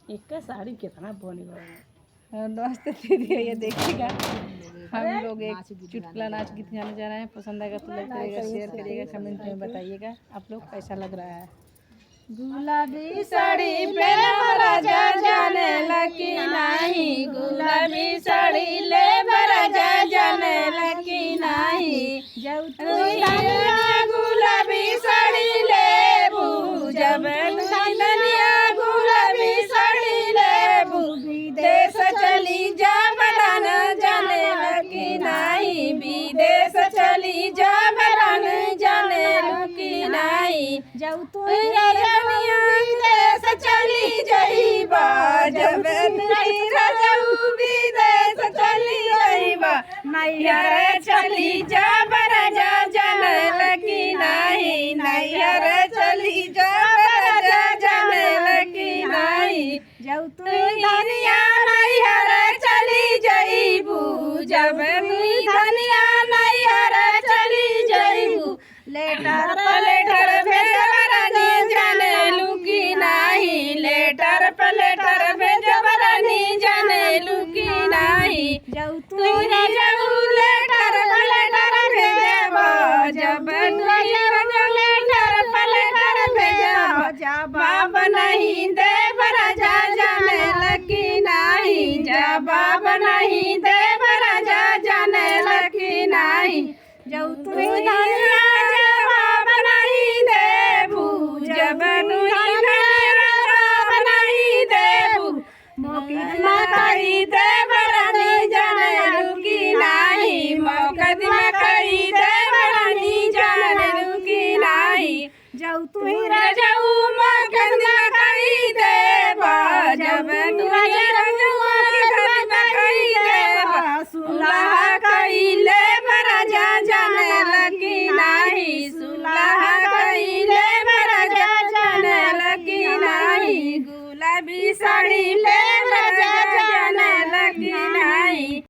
एक साड़ी कितना बोनी और दोस्त दीदी ये देखिएगा, हम लोग एक चुटकुला नाच गीत गाने जा रहे हैं। पसंद आएगा तो लाइक करिएगा, शेयर करिएगा, कमेंट में बताइएगा आप लोग कैसा लग रहा है। गुलाबी साड़ी पहना राजा जाने लकी नहीं, गुलाबी साड़ी ले राजा जाने लकी नहीं। जब गुलाबी साड़ी ले जब दुल्हनिया गुलाबी साड़ी ले विदेश चली जा बलान जाने लकी नहीं, विदेश चली जा बलान जाने लकी नहीं। जब तू विदेश चली जाइबा, जब विदेश चली जाइबा, नैहर चली जा बराजा जाने लकी नहीं, नैहर चली जा बराजा जाने लकी नहीं। जब तू धनिया नैहर चली जाइबू, जब धनिया नैहर चली जाइबू, लेटर पलेटर भेजबरानी जाने लुकी नहीं, लेटर पलेटर भेजबरानी जाने लुकी नहीं। जब तू लेटर पलेटर भेजब, जब लेटर पलेटर भेजब, जवाब नहीं दे बराजा जाने लकी नहीं, जवाब नहीं दे बराजा जाने लकी नहीं। जब तू धनिया जवाब नहीं देबू, जब जवाब नहीं देबू, मुकदमा कही दे बरानी जाने लुकी नहीं, मुकदमा कही दे बरानी जाने लुकी नहीं। जब तू रजऊ मुकदमा कही देबा, जब तू मुकदमा कही देबा, सुलह कइले बराजा जाने लकी नहीं, सुलह कइले बराजा जाने लकी नहीं। गुलाबी साड़ी ले